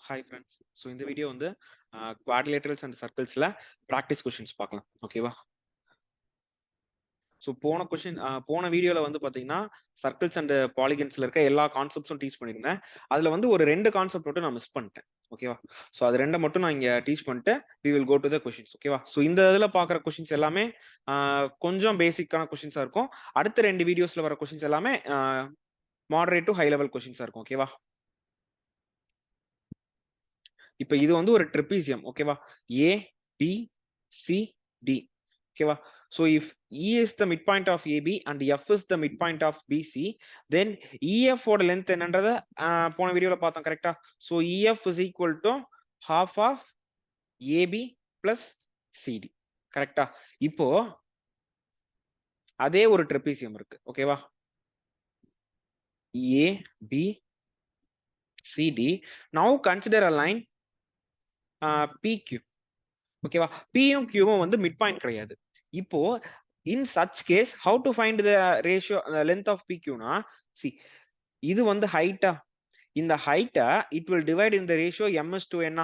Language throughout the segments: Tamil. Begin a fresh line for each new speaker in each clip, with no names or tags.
Hi friends. So இந்த வீடியோ வந்து quadrilaterals and circlesல practice questions பார்க்கலாம். ஓகேவா? ஸோ போன வீடியோல வந்து பாத்தீங்கன்னா சர்க்கிள்ஸ் அண்ட் பாலிகன்ஸ்ல இருக்க எல்லா கான்செப்ட்ஸும் டீச் பண்ணியிருந்தேன். அதுல வந்து ஒரு 2 கான்செப்ட் மட்டும் நான் மிஸ் பண்ணிட்டேன். ஓகேவா? ஸோ அது 2 மட்டும் நான் இங்க டீச் பண்ணிட்டு we will go to the questions. ஓகேவா? ஸோ இந்த இதுல பாக்குற கொஸ்டின்ஸ் எல்லாமே கொஞ்சம் பேசிக்கான கொஸ்டின்ஸா இருக்கும். அடுத்த 2 வீடியோஸ்ல வர கொஸ்டின்ஸ் எல்லாமே மாடரேட் டு ஹை லெவல் கொஸ்டின்ஸா இருக்கும். ஓகேவா? இப்ப இது வந்து ஒரு ட்ரெபீசியம். ஓகேவா? A B C D. ஓகேவா? So if E is the midpoint of AB and F is the midpoint of BC, then EF ஓட length என்னன்றத போன வீடியோல பார்த்தோம் கரெக்ட்டா? So EF is equal to half of AB plus CD. கரெக்ட்டா? இப்போ அதே ஒரு ட்ரெபீசியம் இருக்கு. ஓகேவா? A B C D. Now consider a line PQ. ஓகேவா? Pயும் Qவும் வந்து மிட் பாயிண்ட் கிடையாது. இப்போ in such case how to find the ratio length of PQ னா see இது வந்து ஹைட்டா, இந்த ஹைட்டை it will divide in the ratio ms to n.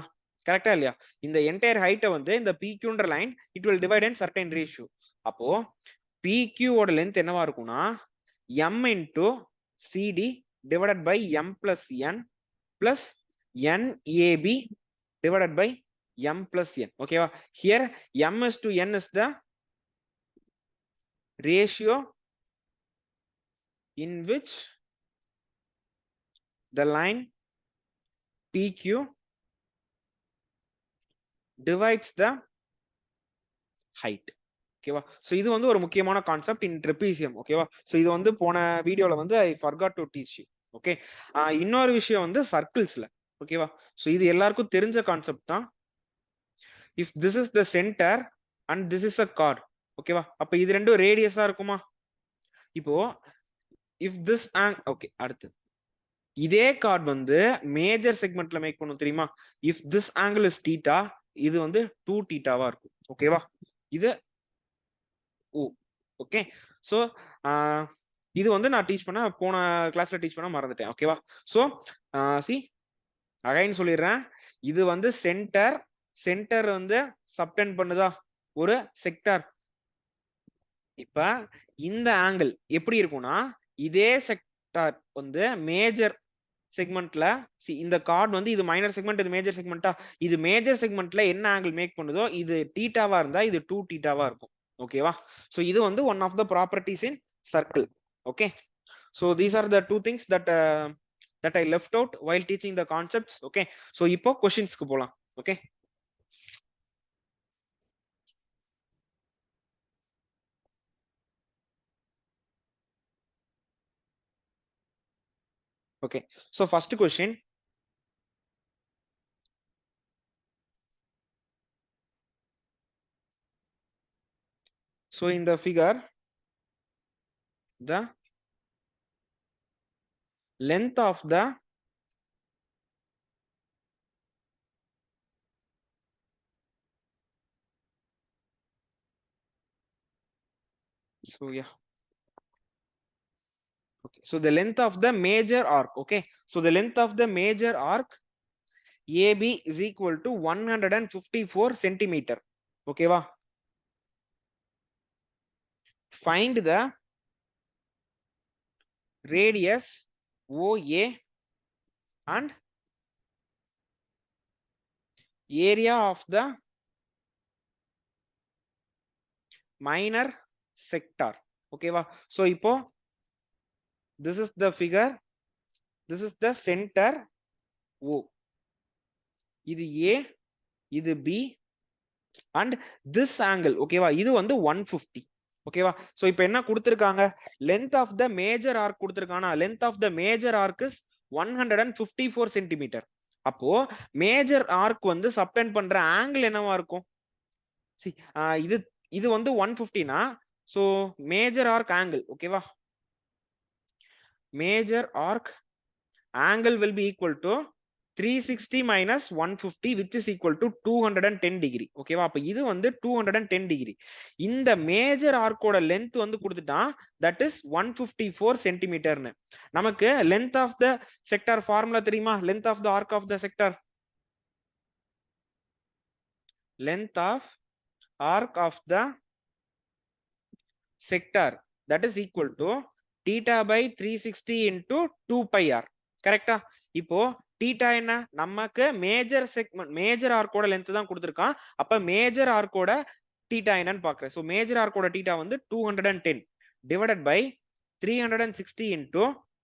கரெக்டா இல்லையா? இந்த என்டையர் ஹைட்டை வந்து இந்த PQன்ற line it will divide in certain ratio. அப்போ PQ ஓட லென்த் என்னவா இருக்கும்னா m into CD divided by m plus n plus NAB divided by m plus n. Okay, here m is to n is the ratio in which the line PQ divides the height. ஓகேவா? சோ இது வந்து ஒரு முக்கியமான கான்செப்ட் இன் ட்ரெபீசியம். ஓகேவா? சோ இது வந்து போன வீடியோல வந்து ஐ forgot to teach you. Okay, இன்னொரு விஷயம் வந்து சர்க்கிள்ஸ்ல. ஓகேவா? சோ இது எல்லாருக்கும் தெரிஞ்ச கான்செப்ட் தான். if this is the center and this is a chord. ஓகேவா? அப்ப இது ரெண்டும் ரேடியஸா இருக்குமா? இப்போ if this okay, அடுத்து இதே கார்ட் வந்து மேஜர் செக்மெண்ட்ல மேக் பண்ணும் தெரியுமா? if this angle is theta, இது வந்து 2 தீட்டாவா இருக்கும். ஓகேவா? இது ஓகே. சோ இது வந்து நான் போன கிளாஸ்ல டீச் பண்ண மறந்துட்டேன். ஓகேவா? சோ சி அகைன் சொல்லிடுறேன், இது வந்து சென்டர் வந்து சப்டெண்ட் பண்ணுதா ஒரு செக்டார். இப்ப இந்த ஆங்கிள் எப்படி இருக்கும்னா இதே செக்டார் வந்து மேஜர் செக்மெண்ட்ல இந்த கார்டு வந்து இது மைனர் செக்மெண்ட், இது மேஜர் செக்மெண்டா, இது மேஜர் செக்மெண்ட்ல என்ன ஆங்கிள் மேக் பண்ணுதோ இது தீட்டாவா இருந்தா இது 2 தீட்டாவா இருக்கும். ஓகேவா? சோ இது வந்து one of the properties in circle. Okay, so these are the two things that I left out while teaching the concepts. Okay, so இப்போ क्वेश्चंसக்கு போலாம். Okay, okay, so first question, so in the figure the length of the so yeah, okay, so the length of the major arc. Okay, so the length of the major arc AB is equal to 154 centimeter. Okay va, find the radius OA and area of the minor sector. Okay va, so இப்போ this is the figure, this is the center O, இது A, இது B and this angle. ஓகேவா? இது வந்து 150. ஓகேவா? சோ இப்போ என்ன கொடுத்திருக்காங்க, length of the major arc கொடுத்திருக்கானா, length of the major arc is 154 centimeter. அப்போ மேஜர் ஆர்க் வந்து சப்டெண்ட் பண்ற ஆங்கிள் என்னவா இருக்கும்? இது வந்து 150னா சோ மேஜர் ஆர்க் ஆங்கிள். ஓகேவா? Major arc angle will be equal to 360 minus 150 which is equal to 210 degree. ஓகேவா? அப்ப இது வந்து 210 degree. இந்த மேஜர் ஆர்க்கோட லென்த் வந்து கொடுத்துட்டான், that is 154 centimeter. நமக்கு length of the sector formula தெரியுமா? length of the arc of the sector length of arc of the sector that is equal to theta by 360 into 2 pi r. கரெக்டா? இப்போ theta என்ன? நமக்கு மேஜர் செக்மெண்ட் மேஜர் ஆர்க்கோட லென்த் தான் கொடுத்திருக்கான். அப்ப மேஜர் ஆர்க்கோட theta என்னன்னு பார்க்கிறேன். சோ மேஜர் ஆர்க்கோட theta வந்து 210 divided by 360 into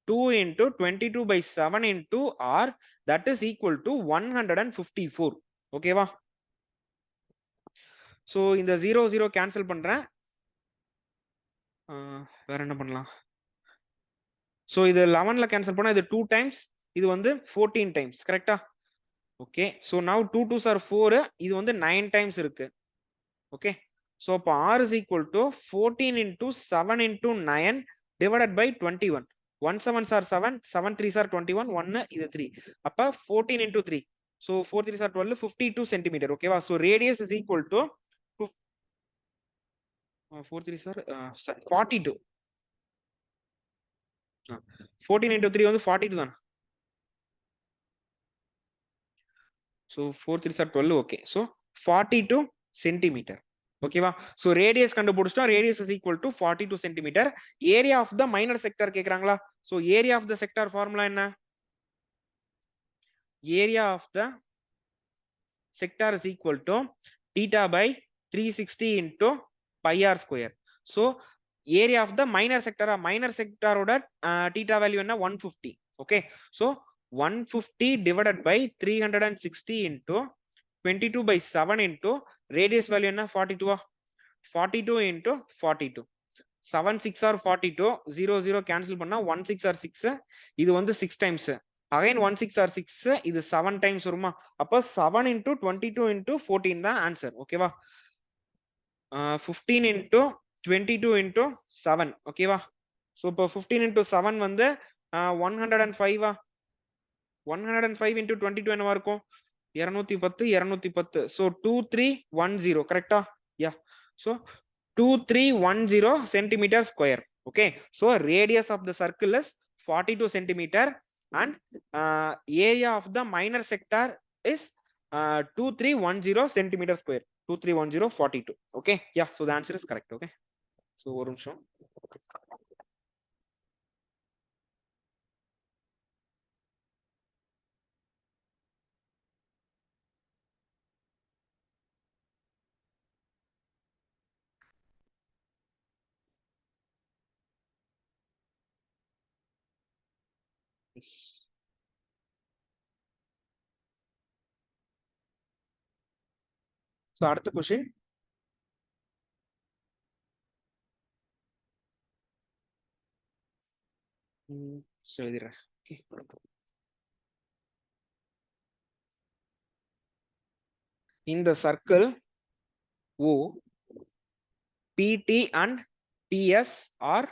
2 into 22 by 7 into r, that is equal to 154. ஓகேவா? சோ இந்த 0 கேன்சல் பண்றேன். வேற என்ன பண்ணலாம்? சோ இது 11ல கேன்சல் பண்ணா இது 2 டைம்ஸ், இது வந்து 14 டைம்ஸ். கரெக்டா? ஓகே. சோ நவ 2 2s are 4, இது வந்து 9 டைம்ஸ் இருக்கு. ஓகே. சோ அப்ப r is equal to 14 into 7 into 9 divided by 21. 1 7s are 7, 7 3s are 21, 1 இது 3. அப்ப 14 into 3. So 4 3s are 12, 52 centimeter. ஓகேவா? So radius is equal to 4 3s are 42. 14 into 3 வந்து 42 தான? So 4 3s are 12. Okay. So 42 centimeter. ஓகேவா? சோ ரேடியஸ் கண்டுபிடிச்சிட்டோம். Radius is equal to 42 centimetre. Area of the minor sector கேக்குறாங்களா? So area of the sector formula என்ன? Area of the sector is equal to theta by 360 into pi r square. So area of the minor sector, minor செக்டாரோட theta வேல்யூ என்ன? 150. Okay. So 150 divided by 360 into 22 by 7 into radius value என்ன? 42. 42 into 42. 7 6 are 42. 0 0 cancel பண்ணா 1 6 are 6. இது வந்து 6 times. Again 1 6 are 6. இது 7 times வருமா? அப்ப 7 into 22 into 14 தான் ஆன்சர். ஓகேவா? 15 into 22 into 7. ஓகேவா? சோ இப்போ 15 into 7 வந்து 105. 105 into 22 என்னவா இருக்கும்? 210 210. So 2310. கரெக்டா? Yeah. So 2310 centimeter square. Okay. So radius of the circle is 42 centimeter and area of the minor sector is 2310 centimeter square. 2310 42. Okay. Yeah. So the answer is correct. Okay. So ஒரு நிமிஷம். So அடுத்த கொஸ்டின். எழுதிடுறேன். ஓகே. இந்த circle O, PT and TS are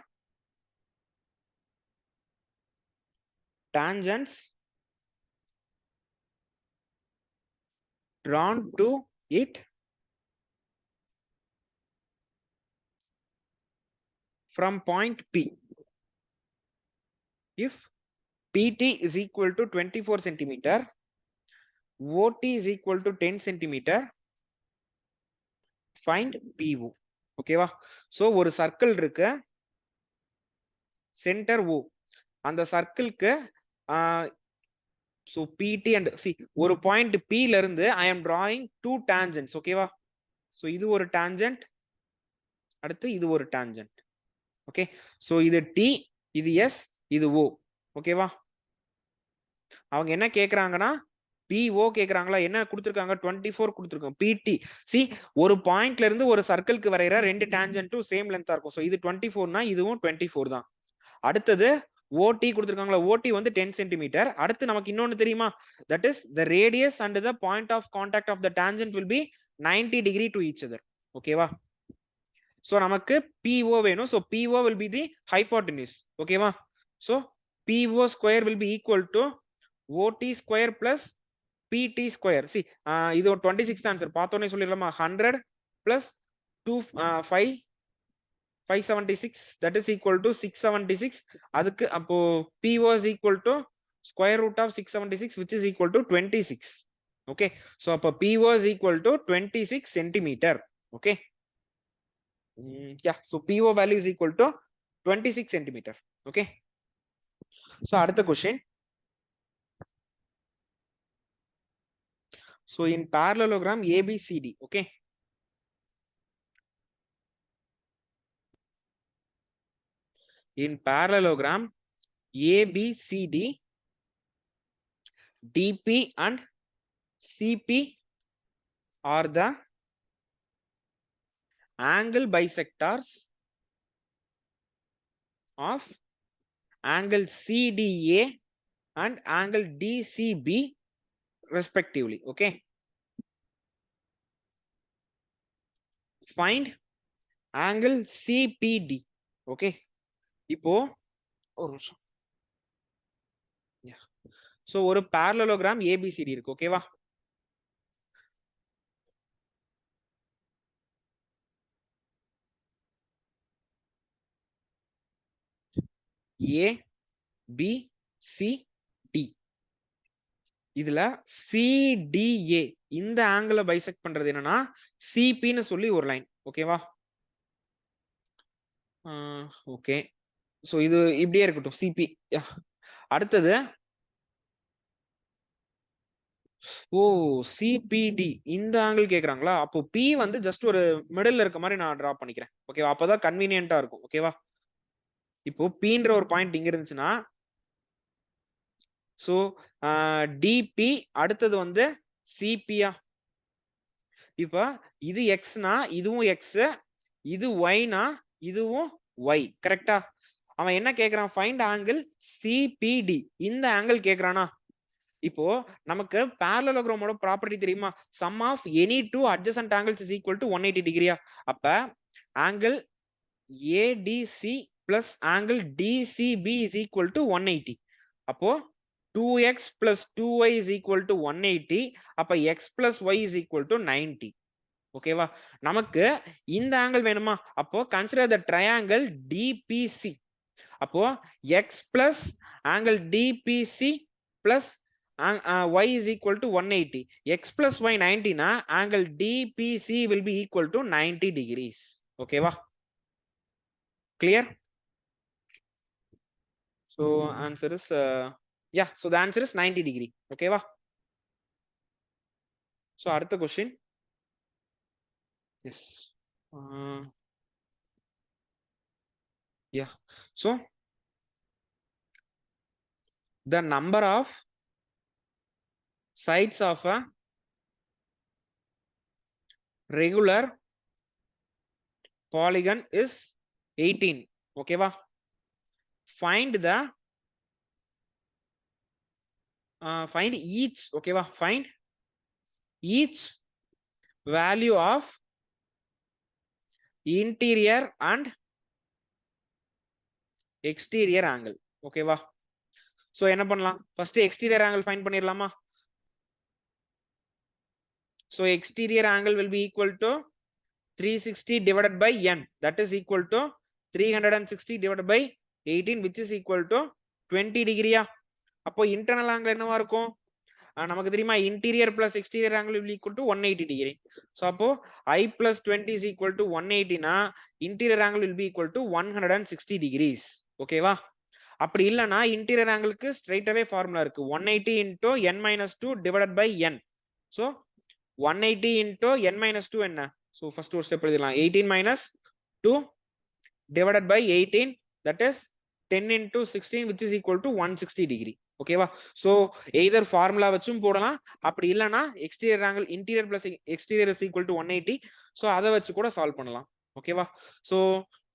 tangents drawn to it from point P. If PT is equal to 24 centimeter, OT is equal to 10 centimeter, find PO. ஓகேவா? சோ ஒரு சர்க்கிள் இருக்கு, சென்டர் O. அந்த சர்க்கிள்க்கு so PT and see ஒரு பாயிண்ட் P ல இருந்து I am drawing two tangents. ஓகேவா? சோ இது ஒரு tangent, அடுத்து இது ஒரு tangent. ஓகே. சோ இது T, இது S, இது O. ஓகேவா? அவங்க என்ன கேக்குறாங்கன்னா PO கேக்குறாங்களா? என்ன கொடுத்திருக்காங்க? 24 கொடுத்திருக்காங்க. PT see ஒரு பாயிண்ட்ல இருந்து ஒரு சர்க்கிள்க்கு வரையற ரெண்டு டான்ஜென்ட்டும் சேம் லென்த்தா இருக்கும். சோ இது 24 னா இதுவும் 24 தான். அடுத்தது OT கொடுத்திருக்காங்களா? OT வந்து 10 cm. அடுத்து நமக்கு இன்னொன்னு தெரியுமா? that is the radius and the point of contact of the tangent will be 90 degree to each other. ஓகேவா? சோ நமக்கு PO வேணும். So PO will be the hypotenuse. ஓகேவா? So PO square will be equal to OT square plus PT square. See இது 26th ஆன்சர். பார்த்தோனே சொல்லிரலாமா? 100 plus 2 576, that is equal to 676. அதுக்கு அப்போ PO is equal to square root of 676, which is equal to 26. Okay, so அப்ப PO is equal to 26 centimeter. Okay. Yeah, so PO value is equal to 26 centimeter. Okay, so அடுத்த question. So in parallelogram ABCD, okay, in parallelogram ABCD, DP and CP are the angle bisectors of angle CDA and angle DCB respectively. Okay, find angle CPD. Okay, இப்போ ஒரு நிமிஷம். So ஒரு parallelogram ABCD இருக்கு. ஓகேவா? A B C D. இதுல CDA இந்த ஆங்கிளை பைசெக்ட் பண்றது என்னன்னா சிபின்னு சொல்லி ஒரு லைன். ஓகேவா? ஓகே, சோ இது இப்படியே இருக்கட்டும் சிபி. அடுத்தது ஓ சிபிடி இந்த ஆங்கிள் கேக்குறாங்களா? அப்போ பி வந்து ஜஸ்ட் ஒரு மிடில் இருக்க மாதிரி நான் டிரா பண்ணிக்கிறேன். ஓகேவா? அப்பதான் கன்வீனியன்ட்டா இருக்கும். ஓகேவா? இப்போ பீன்ற ஒரு பாயிண்ட் இங்க இருந்துச்சுன்னா சோ டிபி அடுத்தது வந்து சிபியா. இப்ப இது எக்ஸ்னா இதுவும் எக்ஸ், இது ஒய்னா இதுவும் ஒய். கரெக்டா? அவன் என்ன கேக்குறான்? Find angle CBT. இந்த ஆங்கிள் கேக்குறானா? இப்போ நமக்கு parallelogram ப்ராப்பர்ட்டி தெரியுமா? sum of any two adjacent angles is equal to 180 டிகிரியா? அப்ப angle ADC plus angle DCB is equal to 180. அப்போ 2x plus 2y is equal to 180. அப்ப x plus y is equal to 90. ஓகேவா? நமக்கு இந்த ஆங்கிள் வேணுமா? அப்போ கன்சிடர் த ட்ரையாங்கிள் DPC. அப்போ x plus angle DPC plus y is equal to 180. x plus y 90 na angle DPC will be equal to 90 degrees. ஓகேவா? Clear? So answer is yeah, so the answer is 90 degree. ஓகேவா? So அடுத்த question. Yes. Yeah, so the number of sides of a regular polygon is 18. ஓகேவா? find the find each. ஓகேவா? find each value of interior and exterior angle. ஓகேவா? சோ என்ன பண்ணலாம்? First exterior angle find பண்ணிரலாமா? So exterior angle will be equal to 360 divided by n, that is equal to 360 divided by 18, which is equal to 20 டிகிரியா? அப்போ இன்டர்னல் ஆங்கிள் என்னவா இருக்கும்? நமக்கு தெரியுமா interior plus exterior angle will be equal to 180 degree. So அப்போ I plus 20 is equal to 180 னா interior angle will be equal to 160 degrees. ஓகேவா? அப்படி இல்லனா இன்டீரியர் ஆங்கிளுக்கு ஸ்ட்ரைட் அவே ஃபார்முலா இருக்கு. 180 into n minus 2 divided by n. So 180 into n minus 2 என்ன? சோ ஃபர்ஸ்ட் ஒரு ஸ்டெப் எழுதிடலாம். 18 minus 2 divided by 18, that is 10 into 16, which is equal to 160 degree. ஓகேவா? சோ எய்தர் ஃபார்முலா வச்சும் போடலாம், அப்படி இல்லனா exterior angle interior plus exterior is equal to 180. So அத வச்சு கூட சால்வ் பண்ணலாம். ஓகேவா? சோ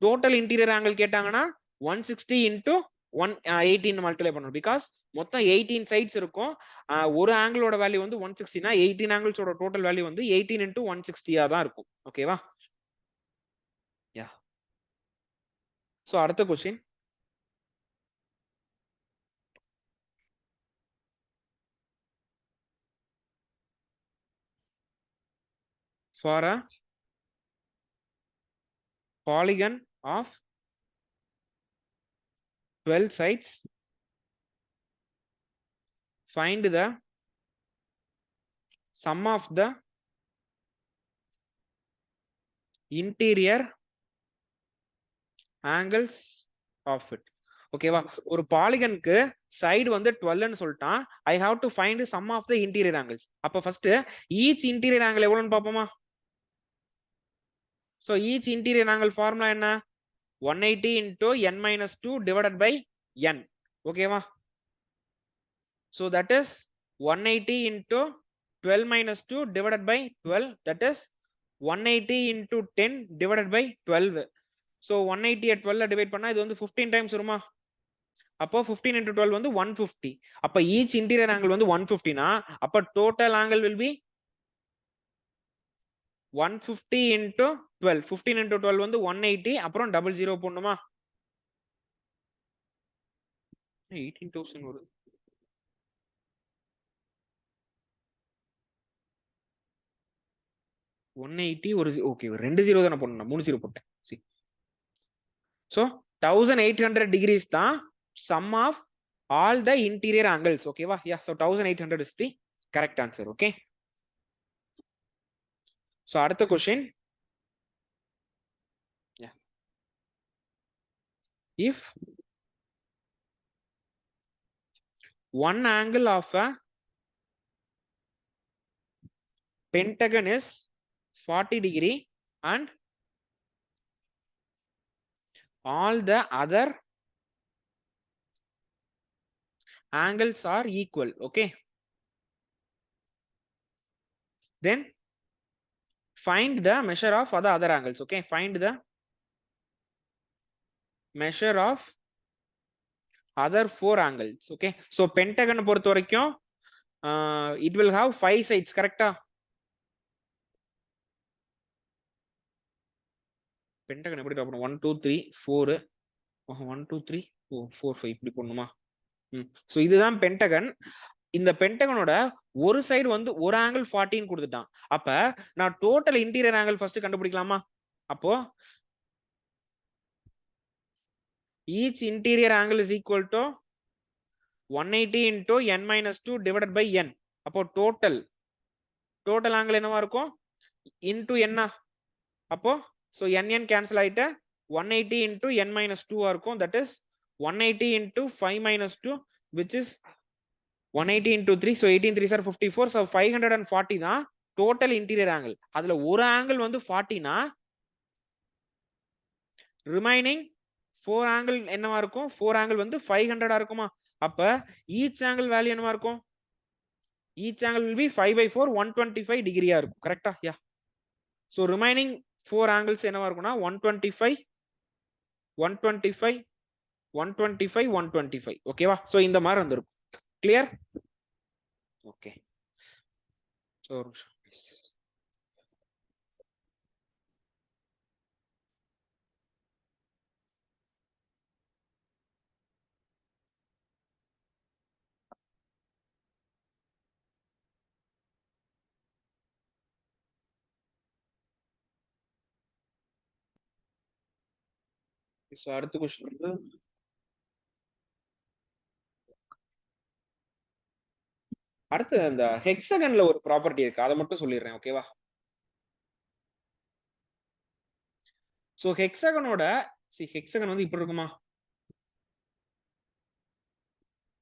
டோட்டல் இன்டீரியர் ஆங்கிள் கேட்டாங்கன்னா 160 into 18 மல்டிப்ளை பண்ணணும். பிகாஸ் மொத்தம் 18 சைட்ஸ் இருக்கும். ஒரு ஆங்கிளோட வேல்யூ வந்து 160 னா 18 ஆங்கிள்ஸோட டோட்டல் வேல்யூ வந்து 18 into 160 தான் இருக்கும். ஓகேவா? யா. சோ அடுத்த question. For a polygon of 12 sides, find the sum of the interior angles of it. ஓகேவா? ஒரு பாலிகனுக்கு சைடு வந்து 12 ன்னு சொல்லிட்டான். I have to find sum of the interior angles. அப்ப ஃபர்ஸ்ட் ஈச் இன்டீரியர் ஆங்கிள் எவ்வளவுன்னு பாப்போமா? So each interior angle formula என்ன? 180 into n minus 2 divided by n. ஓகேவா? So that is 180 into 12 minus 2 divided by 12. That is 180 into 10 divided by 12. So 180 at 12 divide பண்ணா இது வந்து 15 times வருமா? அப்போ 15 into 12 வந்து 150. அப்ப each interior angle வந்து 150 னா அப்ப total angle will be 150 into 12. 15 into 12 வந்து 180. அப்புறம் 00 போடணுமா? 18,000 வருது. 180 ஒரு ஓகே 2 தான போடணும், 3 0 போட்டேன். see so 1800 degrees தான் sum of all the interior angles. ஓகேவா? yeah, so 1800 is the correct answer. okay, so அடுத்த question. yeah, if one angle of a pentagon is 40 degree and all the other angles are equal, okay, then find the measure of the other angles. okay, find the measure of other 4 angles. okay, so pentagon பொறுத்த வரைக்கும் it will have 5 sides, correct? pentagon எப்படி ட்ரா பண்ணுவோம்? 1 2 3 4 1 2 3 4 5 இப்படி போடணுமா? சோ இதுதான் பென்டகன். இந்த பென்டகனோட ஒரு சைடு வந்து ஒரு ஆங்கிள் 40 ன்னு கொடுத்துட்டான். அப்ப நான் டோட்டல் இன்டீரியர் ஆங்கிள் ஃபர்ஸ்ட் கண்டுபிடிக்கலாமா? அப்போ each interior angle is equal to 180 into n minus 2 divided by n. அப்போ டோட்டல் ஆங்கிள் என்னவா இருக்கும்? into n. அப்போ so n cancel ஆயிட்டு 180 into n minus 2 ஆ இருக்கும். that is 180 into 5 minus 2 which is 180 into 3. so 18 3s are 54. so 540 தான் டோட்டல் இன்டீரியர் ஆங்கிள். அதுல ஒரு ஆங்கிள் வந்து 40 னா ரிமைனிங் 4 ஆங்கிள் என்னவா இருக்கும்? 4 ஆங்கிள் வந்து 500 ஆ இருக்குமா? அப்ப ஈச் ஆங்கிள் வேல்யூ என்னவா இருக்கும்? ஈச் ஆங்கிள் will be 5/4 125 டிகிரியா இருக்கும். கரெக்ட்டா? யா. சோ ரிமைனிங் 4 ஆங்கிள்ஸ் என்னவா இருக்கும்னா 125 125 125 125. ஓகேவா? சோ இந்த மாதிரி வந்திருக்கும். கிளியர்? ஓகே. சோ சோ அடுத்த क्वेश्चन வந்து அடுத்து அந்த ஹெக்ஸாகன்ல ஒரு ப்ராப்பர்ட்டி இருக்கு, அதை மட்டும் சொல்லிடுறேன். ஓகேவா? சோ ஹெக்ஸாகனோட ஹெக்ஸாகன் வந்து இப்படி இருக்குமா?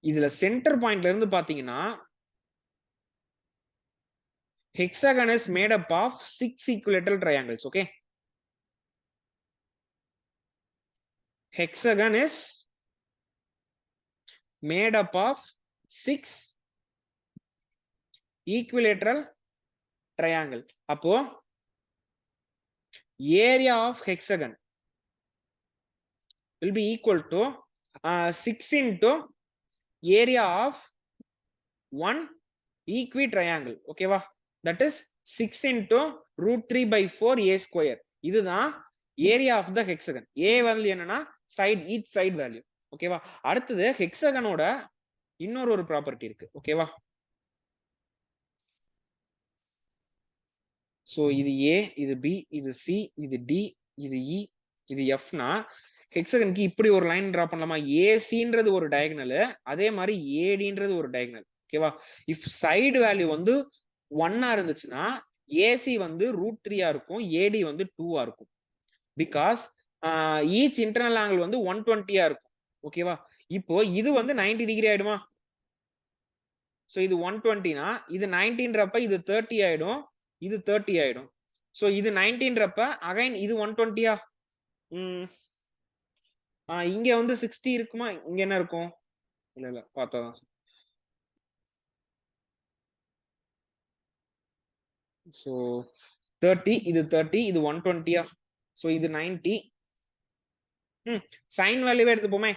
இதுல சென்டர் பாயிண்ட்ல இருந்து பாத்தீங்கன்னா hexagon is made up of 6 equilateral triangles. okay, hexagon is made up of 6 equilateral triangle. அப்போ area of hexagon will be equal to 6 into area of one equitriangle. ஓகேவா? that is 6 into √3/4 a square. இதுதான் area of the hexagon. a value என்னன்னா சைடு, ஈச் சைடு வேல்யூ. ஓகேவா? அடுத்தது ஹெக்ஸாகனோட இன்னொரு ப்ராப்பர்ட்டி இருக்கு. ஓகேவா? சோ இது a, இது b, இது c, இது d, இது e, இது f னா ஹெக்ஸாகனுக்கு இப்படி ஒரு லைன் டிரா பண்ணலாமா? ஏசின்றது ஒரு டயகனல், அதே மாதிரி ஏடின்றது ஒரு டயகனல். ஓகேவா? இஃப் சைடு வேல்யூ வந்து 1 இருந்துச்சுன்னா ஏசி வந்து √3 இருக்கும், ஏடி வந்து 2 இருக்கும். பிகாஸ் ஈச் இன்டர்னல் ஆங்கிள் வந்து 120 இருக்கும். ஓகேவா? இப்போ இது வந்து 90 டிகிரி ஆயிடுமா? சோ இது 120னா இது 90ன்றப்ப இது 30 ஆயிடும், இது 30 ஆயிடும். சோ இது 90ன்றப்ப அகைன் இது 120யா? இங்க வந்து 60 இருக்குமா? இங்க என்ன இருக்கும்? இல்ல பார்த்தாதான். சோ 30 இது 30 இது 120யா? சோ இது 90. சைன் வேல்யூவே எடுத்துப்போமே.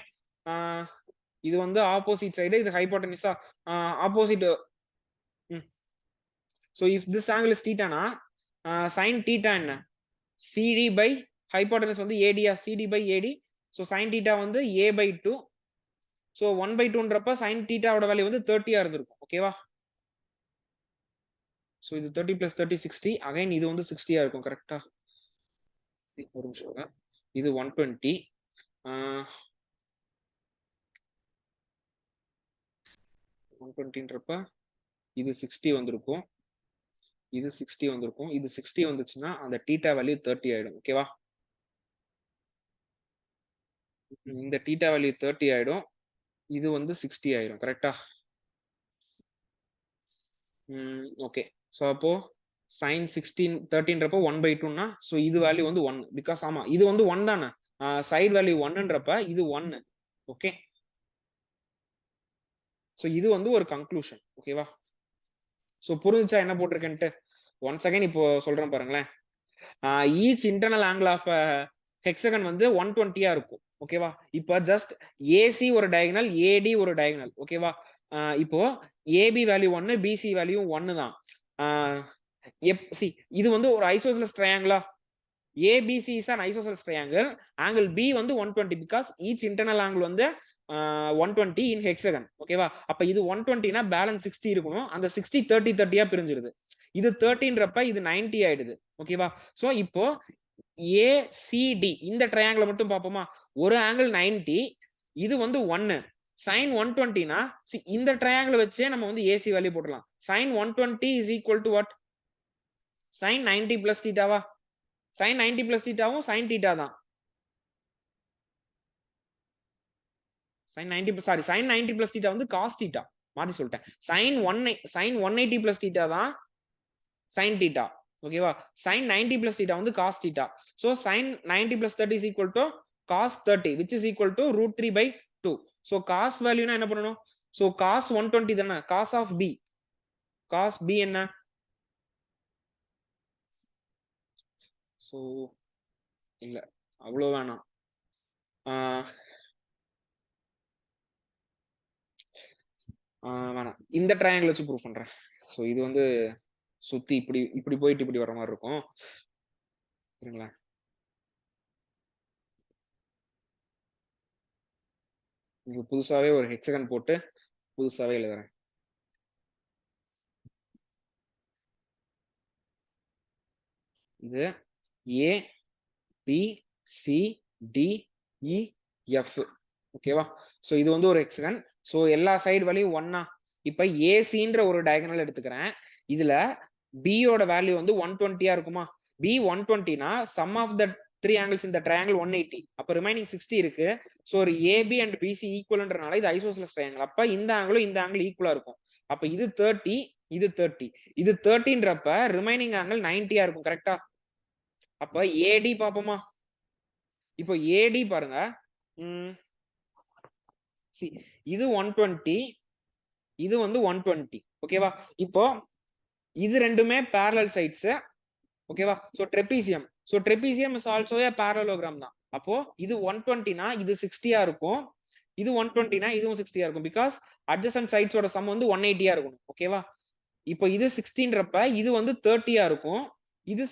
இது வந்து ஆப்போசிட் சைடு, இது ஹைபோடெனியூஸா? Opposite. So if this angle is தீட்டானா sin தீட்டா என்ன? CD பை ஹைபோடெனஸ் வந்து AD-யா? CD by AD. So sin theta வந்து A/2. சோ 1/2ன்றப்ப sin தீட்டாவோட வேல்யூ வந்து 30யா இருந்திருக்கும். ஓகேவா? சோ இது 30 + 30 60. அகைன் இது வந்து 60யா இருக்கும். கரெக்ட்டா? ஒரு நிமிஷம். இது 120. 120ன்றப்ப இது 60 வந்திருக்கும், இது 60 வந்திருக்கும். இது 60 வந்துச்சுன்னா அந்த தீட்டா வேல்யூ 30 ஆயிடும். ஓகேவா? இந்த தீட்டா வேல்யூ 30 ஆயிடும், இது வந்து 60 ஆயிடும். கரெக்ட்டா? ஓகே. சோ அப்போ sin 16 13ன்றப்ப 1/2ன்னா சோ இது வேல்யூ வந்து 1. பிகாஸ் ஆமா இது வந்து 1 தானே. சைடு வேல்யூ 1ன்றப்ப இது 1. ஓகே. சோ இது வந்து ஒரு கன்க்ளூஷன். ஓகேவா? சோ புரிஞ்சுச்சா என்ன போட்டிருக்கேன்ட்டு? ஒன்ஸ் அகைன் இப்போ சொல்றேன் பாருங்களேன். Each internal angle of hexagon வந்து 120யா இருக்கும். ஓகேவா? இப்போ ஜஸ்ட் ஏசி ஒரு டயகனல், ஏடி ஒரு டயகனல். ஓகேவா? இப்போ ஏபி வேல்யூ 1, பிசி வேல்யூ 1 தான். இது வந்து ஒரு isosceles ட்ரையாங்கிளா? ABC is an isosceles triangle. Angle B வந்து 120 because each internal angle வந்து 120 in hexagon. ஓகேவா? அப்ப இது 120னா பேலன்ஸ் 60 இருக்கணும். அந்த 60 30 30யா பிரிஞ்சிருது. இது 13ன்றப்ப இது 90 ஆயிடுது. ஓகேவா? சோ இப்போ ACD இந்த ட்ரையாங்கிள் மட்டும் பாப்போமா? ஒரு ஆங்கிள் 90, இது வந்து 1. sin 120னா இந்த ட்ரையாங்கிள் வச்சே நம்ம வந்து AC வேல்யூ போடலாம். sin 120 is equal to what? sin 90 plus தீட்டாவா? sin 90 plus தீட்டாவும் sin theta தான். sin 90 sorry sin 90 plus theta வந்து cos தீட்டா. மாத்தி சொல்லிட்டேன். sin 180 plus தீட்டா தான் sin தீட்டா. ஓகேவா? sin 90 plus தீட்டா வந்து cos theta. So sin 90 plus 30 is equal to cos 30 which is equal to √3/2. So cos வேல்யூனா என்ன பண்ணணும்? So cos 120 தானே? cos of B. cos B என்ன? So இல்ல அவ்வளவு வேணாம். வேணாம். இந்த ட்ரையாங்கிள் வச்சு ப்ரூவ் பண்றேன். சோ இது வந்து சுத்தி இப்படி இப்படி போயிட்டு இப்படி வர மாதிரி இருக்கும். சரிங்களா? இங்க புதுசாவே ஒரு ஹெக்ஸகன் போட்டு புதுசாவே எழுதுறேன். இது A B C D E F. ஓகேவா? சோ இது வந்து ஒரு ஹெக்ஸகன். சோ எல்லா சைடு வேல்யூ 1. இப்ப ஏசின்ற ஒரு டயகனல் எடுத்துக்கிறேன். இதுல B யோட வேல்யூ வந்து 120யா இருக்குமா? B 120னா sum of the three angles in the triangle 180. அப்ப ரிமைனிங் 60 இருக்கு. சோ ஒரு AB and BC ஈக்குவல்ன்றனால இது ஐசோசெலஸ் ட்ரையாங்கிள். அப்ப இந்த ஆங்கிளும் இந்த ஆங்கிள் ஈக்குவலா இருக்கும். அப்ப இது 30, இது 30. இது 30ன்றப்ப ரிமைனிங் ஆங்கிள் 90யா இருக்கும். கரெக்ட்டா? அப்ப AD பாப்போமா? இப்போ AD பாருங்க. இது 120, இது வந்து 120. ஓகேவா? இப்போ இது ரெண்டுமே parallel sides. ஓகேவா? So trapezium. So trapezium is also a parallelogram தான். அப்போ இது 120னா இது 60யா இருக்கும். இது 120னா இதுவும் 60யா இருக்கும். பிகாஸ் adjacent sides ஓட சம் வந்து 180யா இருக்கணும். ஓகேவா? இப்போ இது 16ன்றப்ப இது வந்து 30யா இருக்கும். இது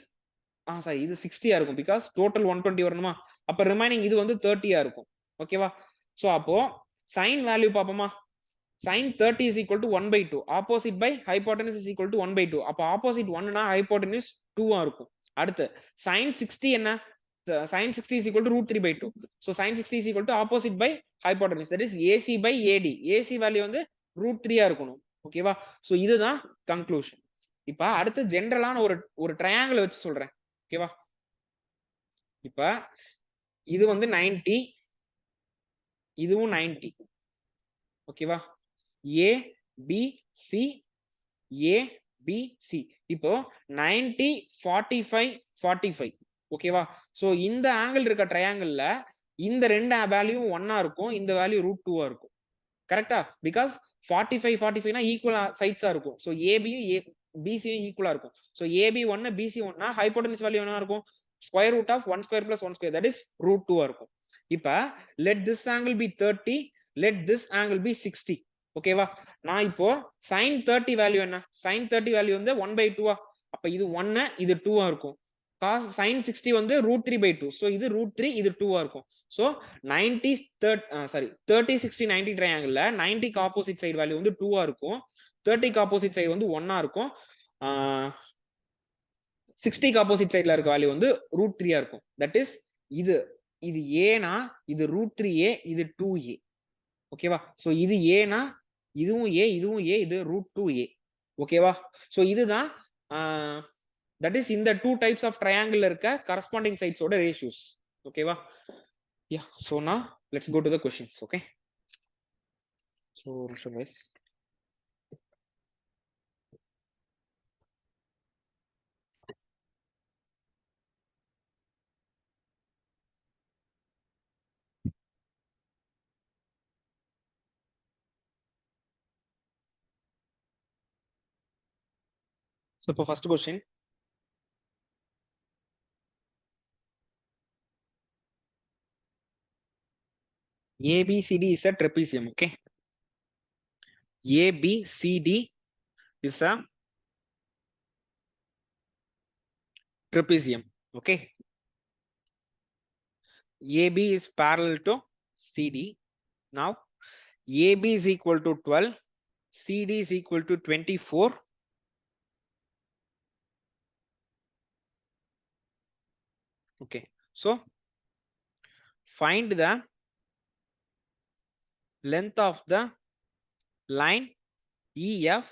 சாரி இது 60யா இருக்கும். பிகாஸ் டோட்டல் 120 வரணுமா? அப்ப ரிமைனிங் இது வந்து 30யா இருக்கும். ஓகேவா? சோ அப்போ sin வேல்யூ பாப்போமா? sin 30 is equal to 1/2. Opposite by hypotenuse is equal to 1/2. அப்ப opposite 1னா hypotenuse 2 இருக்கும். அடுத்து sin 60 என்ன? sin 60 is equal to √3/2. So sin 60 is equal to opposite by hypotenuse. That is AC by AD. AC value வந்து √3 இருக்கணும். ஓகேவா? சோ இதுதான் கன்க்ளூஷன். இப்ப அடுத்து ஜெனரலான ஒரு ட்ரையாங்கிள் வச்சு சொல்றேன். ஓகேவா? இப்ப இது வந்து 90, இதுவும் 90. ஓகேவா? A B C A B C. இப்போ 90 45 45. ஓகேவா? சோ இந்த ஆங்கிள் இருக்க ட்ரையாங்கிள்ல இந்த ரெண்டு வேல்யூவும் 1 இருக்கும், இந்த வேல்யூ √2 இருக்கும். கரெக்டா? பிகாஸ் 45 45னா ஈக்குவல் சைட்ஸா இருக்கும். சோ ஏபியும் பிசியும் ஈக்குவலா இருக்கும். சோ ஏபி 1 பிசி 1னா ஹைபோடென்யூஸ் வேல்யூ என்ன இருக்கும்? Square root of 1 square plus 1 square, that is √2 இருக்கும். இப்ப let this angle be 30, let this angle be 60. ஓகேவா? நான் இப்போ sin 30 வேல்யூ என்ன? sin 30 வேல்யூ வந்து 1/2. அப்ப இது 1 இது 2 இருக்கும். cos sin 60 வந்து √3/2. சோ இது √3 இது 2 இருக்கும். சோ 90 30 60 90 ட்ரையாங்கிள்ல 90க்கு ஆப்போசிட் சைடு வேல்யூ வந்து 2 இருக்கும். 30க்கு ஆப்போசிட் சைடு வந்து 1 இருக்கும். 60க்கு ஆப்போசிட் சைடுல இருக்க வேல்யூ வந்து √3 இருக்கும். தட் இஸ் இது ஏனா இது √3a இது 2a. ஓகேவா? சோ இது ஏனா இதுவும் a இதுவும் a இது √2a. ஓகேவா? சோ இதுதான் that is இந்த two types of triangle இருக்க corresponding sides ஓட ratios. ஓகேவா? Yeah, so now let's go to the questions. Okay, so guys, so for first question, ABCD is a trapezium. Okay, ABCD is a trapezium. Okay, AB is parallel to CD. Now AB is equal to 12, CD is equal to 24. Okay, so find the length of the line EF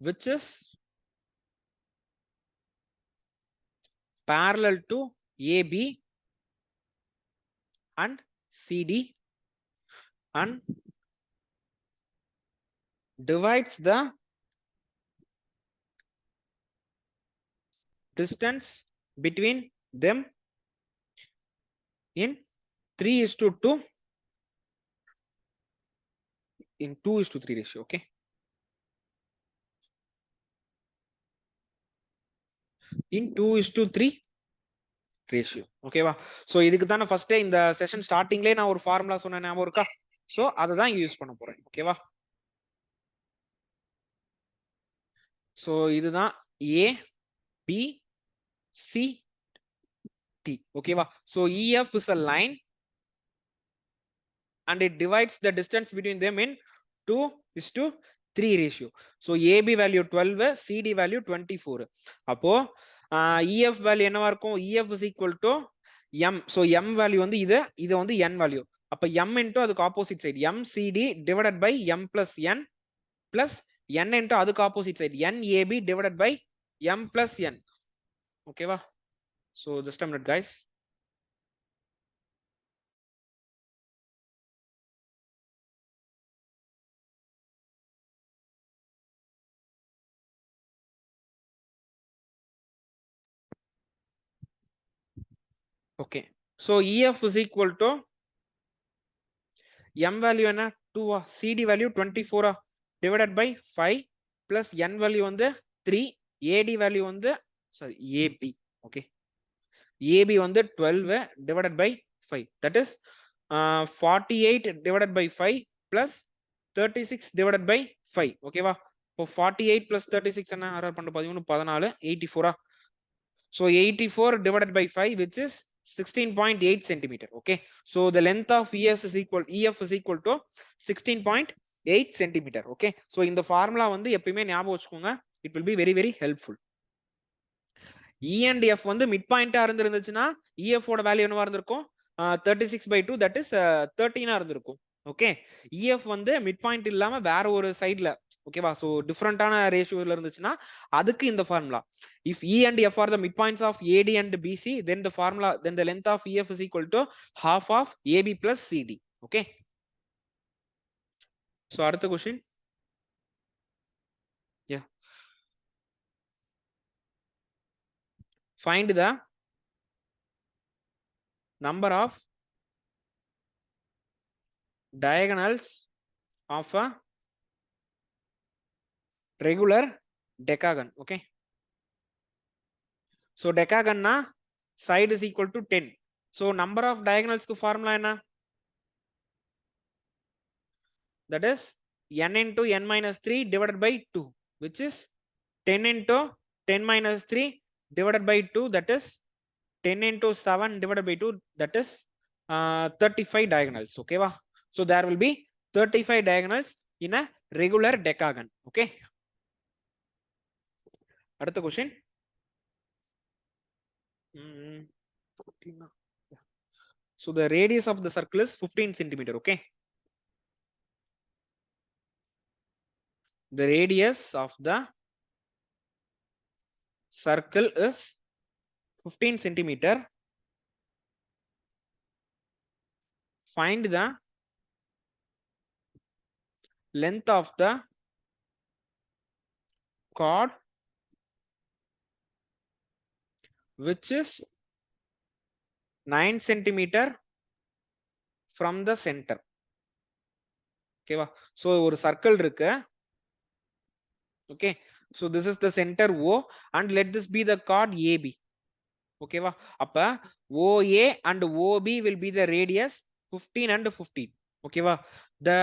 which is parallel to AB and CD and divides the distance between them in 3:2 in 2:3 ratio. Okay, in 2:3 ratio. ஓகேவா? சோ இதுக்கு தான ஃபர்ஸ்ட் இந்த செஷன் ஸ்டார்டிங்லயே நான் ஒரு ஃபார்முலா சொன்ன ஞாபகம் இருக்கா? சோ அத தான் யூஸ் பண்ண போறேன். ஓகேவா? சோ இதுதான் A B C T. ஓகேவா? So EF is a line and it divides the distance between them in 2:3 ratio. So AB value 12, CD value 24. அப்போ EF value என்னவா இருக்கும்? EF is equal to M. So M value வந்து இது வந்து N value. அப்ப M into அதுக்கு opposite side MCD divided by M plus N plus N into அதுக்கு opposite side NAB divided by M plus N. ஓகேவா? So just a minute guys. Okay, so EF is equal to M value என்ன 2 CD value 24 divided by 5 plus N value வந்து 3, AD value வந்து sorry AB. Okay, AB வந்து 12 divided by 5, that is 48 divided by 5 plus 36 divided by 5. ஓகேவா? இப்போ 48 plus 36 என்ன ஆர்டர் பண்ண 13 14 84. So 84 divided by 5 which is 16.8 centimeter. Okay, so the length of EF is equal to 16.8 centimeter. Okay, so in the formula வந்து எப்பவுமே ஞாபகம் வச்சுக்கோங்க, it will be very very helpful. E and F வந்து மிட் பாயிண்டா இருந்துச்சுன்னா EF ஓட வேல்யூ என்னவா இருந்திருக்கும்? 36/2, that is 13 இருந்திருக்கும். ஓகே, EF வந்து மிட் பாயிண்ட் இல்லாம வேற ஒரு சைடுல ஓகேவா? ஸோ டிஃப்ரெண்டான ரேஷியோல இருந்துச்சுன்னா அதுக்கு இந்த formula. If E and F are the midpoints of AD and BC, then the formula, then the length of EF is equal to half of AB plus CD. Okay. So அடுத்த question. Yeah. Find the number of diagonals of a regular decagon. Okay. So decagon na side is equal to 10. So number of diagonals ku formula enna? That is n into n minus 3 divided by 2, which is 10 into 10 minus 3 divided by 2, that is 10 into 7 divided by 2, that is 35 diagonals. Okay va? So there will be 35 diagonals in a regular decagon. Okay. அடுத்த question. So the radius of the circle is 15 centimeter. Okay. The radius of the circle is 15 centimeter. Find the length of the chord which is 9 centimeter from the center. Okay va? So ஒரு circle இருக்கு. Okay. So this is the center O and let this be the chord AB. Okay va? அப்ப OA and OB will be the radius 15 and 15. Okay va? The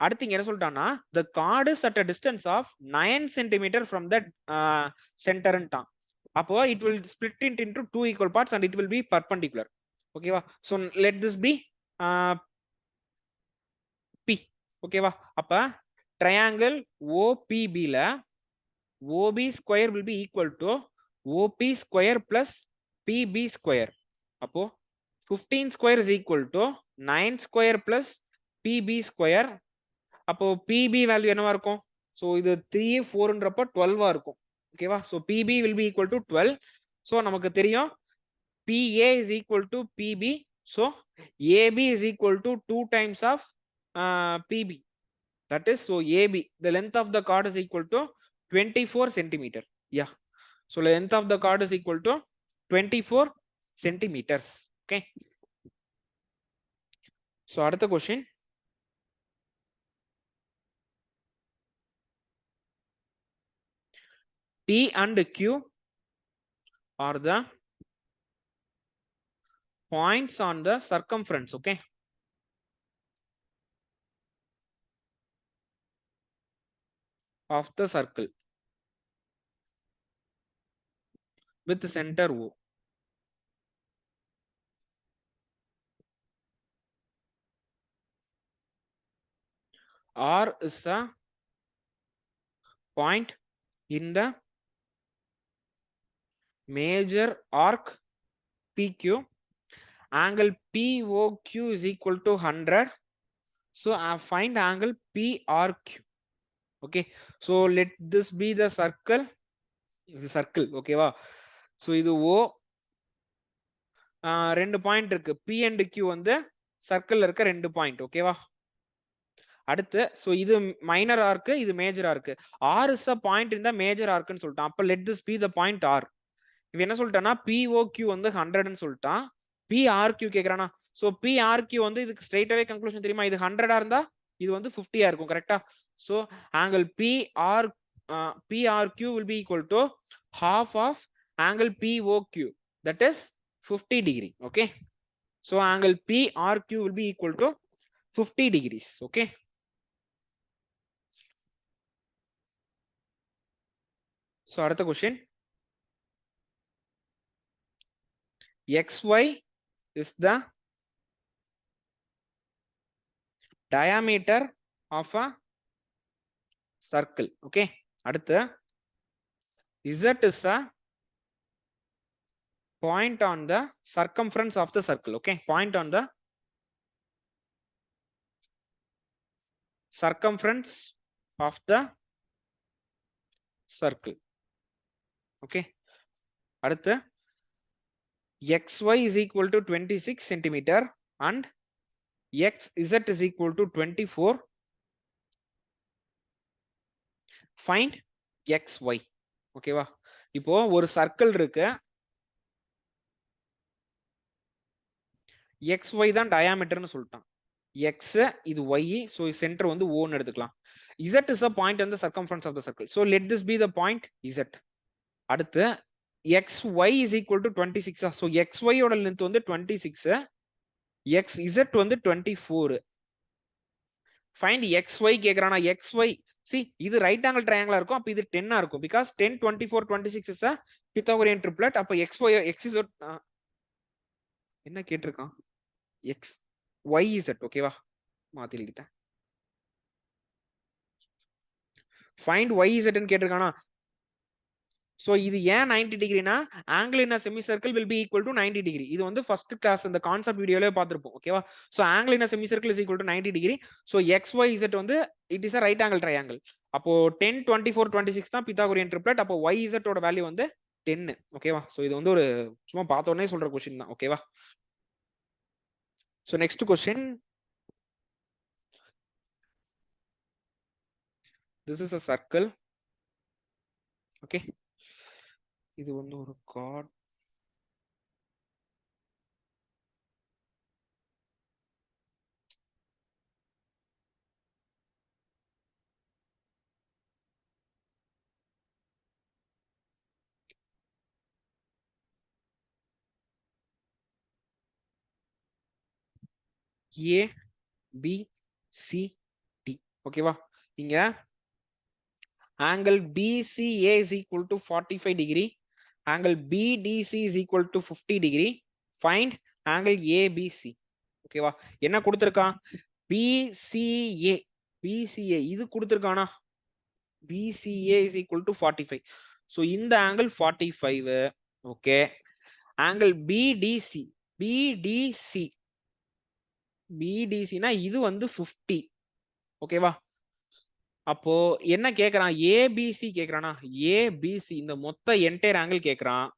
அடுத்து என்ன சொல்லிட்டானா the chord is at a distance of 9 centimeter from the center ன்ட்டான். அப்போ it will split it into two equal parts and it will be perpendicular. Okay va? So let this be P. Okay va? அப்ப triangle OPB ல OB square will be equal to OP square plus PB square. அப்போ 15 square is equal to 9 square plus PB square. அப்போ PB value என்னவா இருக்கும்? So இது 3 4ன்றப்ப 12 இருக்கும். ஓகேவா? So PB will be equal to 12. So நமக்கு தெரியும் PA is equal to PB. So AB is equal to 2 times of PB. That is, so AB, the length of the chord is equal to 24 centimeter. Yeah. So length of the chord is equal to 24 centimeters. Okay. So அடுத்த question. P and Q are the points on the circumference. Okay. Of the circle with the center O. R is a point in the major arc PQ. Angle POQ is equal to 100. So I find angle PRQ. Okay. So let this be the circle. Circle. Okay va? So இது O. ரெண்டு பாயிண்ட் இருக்கு. P and Q வந்து சர்க்கிள்ல இருக்க ரெண்டு பாயிண்ட். ஓகேவா? அடுத்து so இது மைனர் ஆர்க், இது major arc. R is a point in the major arc ன்னு சொல்லிட்டான். அப்ப let this be the point R. இவன் என்ன சொல்லிட்டானா POQ வந்து 100 ன்னு சொல்லிட்டான். PRQ கேக்குறானா? So PRQ வந்து இதுக்கு ஸ்ட்ரைட்டாவே கன்க்ளூஷன் தெரியுமா? இது 100 இருந்தா இது வந்து 50 இருக்கும். கரெக்ட்டா? So angle PRQ will be equal to half of angle POQ, that is 50 degree. Okay. So angle PRQ will be equal to 50 degrees. Okay. So அடுத்த question. XY is the diameter of a circle. Okay. அடுத்து Z is a point on the circumference of the circle. Okay. Point on the circumference of the circle. Okay. அடுத்து xy is equal to 26 centimeter and xz is equal to 24. Find xy. ஓகேவா? இப்போ ஒரு சர்க்கிள் இருக்கு. xy தான் டயாமீட்டர்னு சொல்லிட்டான். x இது y, so center வந்து O ன்னு எடுத்துக்கலாம். z is a point on the circumference of the circle. So let this be the point z. அடுத்து xy is equal to 26. So xy ஓட லென்த் வந்து 26, xz வந்து 24. Find xy கேக்குறானா? xy, see இது ரைட் ஆங்கிள் ட்ரையாங்கிளா இருக்கும், அப்ப இது 10 இருக்கும், because 10 24 26 is a Pythagorean triplet. அப்ப xy xz என்ன கேட்டிருக்கான்? x yz. ஓகேவா? மாத்தி எழுதிட்டேன். find yz ன்னு கேட்டிருக்கானா? So இது ஏன் 90 டிகிரினா, angle in a semicircle will be equal to 90 degree. இது வந்து ஃபர்ஸ்ட் கிளாஸ் இந்த கான்செப்ட் வீடியோலயே பார்த்திருப்போம். ஓகேவா? So angle in a semicircle is equal to 90 degree. So xyz வந்து it is a right angle triangle. அப்போ 10 24 26 தான் Pythagorean triplet. அப்போ yz ஓட வேல்யூ வந்து 10. ஓகேவா? So இது வந்து ஒரு சும்மா பார்த்த உடனே சொல்ற क्वेश्चन தான். ஓகேவா? So next question. This is a circle. Okay. இது வந்து ஒரு card. A B C D. ஓகேவா? இங்க angle BCA is equal to 45 degree. Angle BDC is equal to 50 degree. Find angle ABC. ஓகேவா? என்ன கொடுத்திருக்கான்? BCA. BCA இது கொடுத்திருக்கானா? BCA is equal to 45. So இந்த angle 45. Okay. Angle BDC. BDC. BDC னா இது வந்து 50. ஓகேவா? அப்போ என்ன கேக்குறான்? ஏபிசி கேக்குறானா? ஏபிசி இந்த மொத்த என்டையர் ஆங்கிள் கேக்குறான்.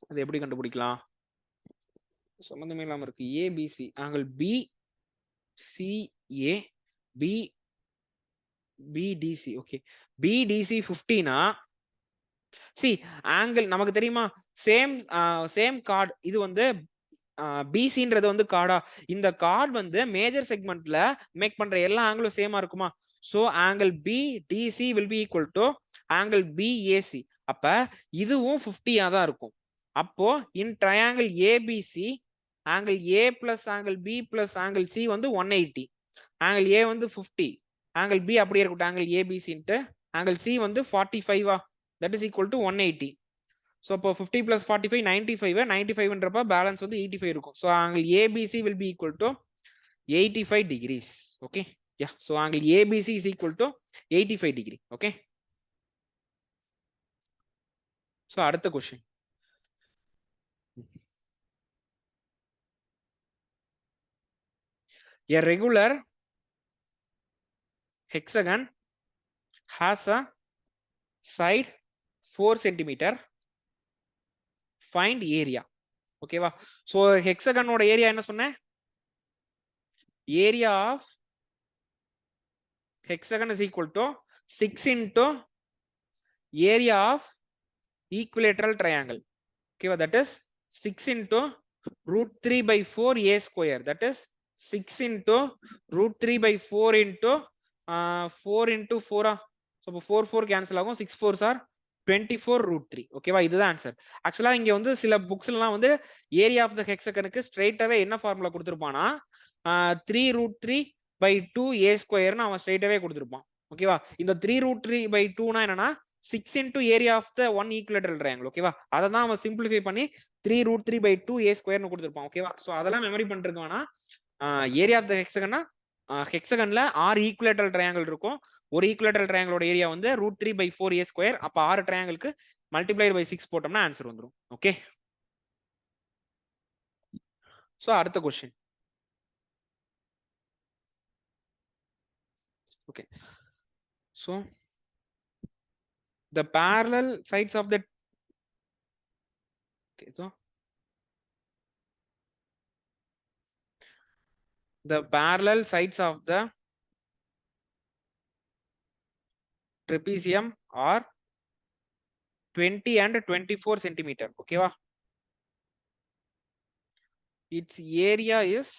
அது எப்படி கண்டுபிடிக்கலாம்? சம்பந்தமே இல்லாம இருக்கு. ABC angle B CA B BDC. Okay, BDC 50னா சி ஆங்கிள் நமக்கு தெரியுமா? Same chord. இது வந்து பிசின்றது வந்து கார்டா. இந்த கார்டு வந்து மேஜர் செக்மெண்ட்ல மேக் பண்ற எல்லா ஆங்கிளும் சேமா இருக்குமா? So angle BDC will be equal to angle BAC. அப்ப இதுவும் 50 தான் இருக்கும். அப்போ in triangle ABC angle A plus angle B plus angle C வந்து 180. angle A வந்து 50, angle B அப்படியே இருக்கட்டும், angle ABC into angle C வந்து 45. that is equal to 180. so இப்போ 50 plus 45 95. 95ன்றப்ப பேலன்ஸ் வந்து 85 இருக்கும். so angle ABC will be equal to 85 degrees. okay. Yeah, so angle ABC is equal to 85 degree. Okay. So அடுத்த question. A regular hexagon has a side 4 centimeter. Find area. ஓகேவா? so hexagon ஓட ஏரியா என்ன சொன்னேன்? area of hexagon is equal to 6 into area of equilateral triangle. Okay, that is 6 into root 3 by 4 a square. That is 6 into root 3 by 4 into 4 into 4. So 4 4 cancel ஆகும். 6 4s are 24 root 3. ஓகேவா? இதுதான் ஆன்சர். ஆக்சுவலா இங்க வந்து சில புக்ஸ்லாம் வந்து ஏரியா ஆஃப் த ஹெக்ஸகனுக்கு ஸ்ட்ரைட்டாவே என்ன ஃபார்முலா கொடுத்திருப்பானா 3 root 3 by 2 a ஸ்கொயர்னு அவன் ஸ்ட்ரைட்டாவே கொடுத்திருப்பான். ஓகேவா? இந்த 3 root 3 by 2னா என்னன்னா 6 into area of the one equilateral triangle. ஓகேவா? அதை தான் அவன் சிம்பிளிஃபை பண்ணி 3 root 3 by 2 a ஸ்கொயர்னு கொடுத்திருப்பான். ஓகேவா? சோ அதெல்லாம் மெமரி பண்ணிருக்கானா ஏரியா ஆஃப் த ஹெக்ஸகன்னா ஹெக்ஸகன்ல 6 ஈக்குவலேட்டரல் ட்ரையாங்கிள் இருக்கும். ஒரு ஈக்குவலேட்டரல் ட்ரையாங்கிளோட ஏரியா வந்து ரூட் 3 by 4 a ஸ்கொயர். அப்ப 6 ட்ரையாங்கிளுக்கு மல்டிப்ளைட் பை 6 போட்டோம்னா ஆன்சர் வந்துரும். ஓகே. சோ அடுத்த question. Okay. So the parallel sides of the okay, so the parallel sides of the trapezium are 20 and 24 centimeter. Okay va? Its area is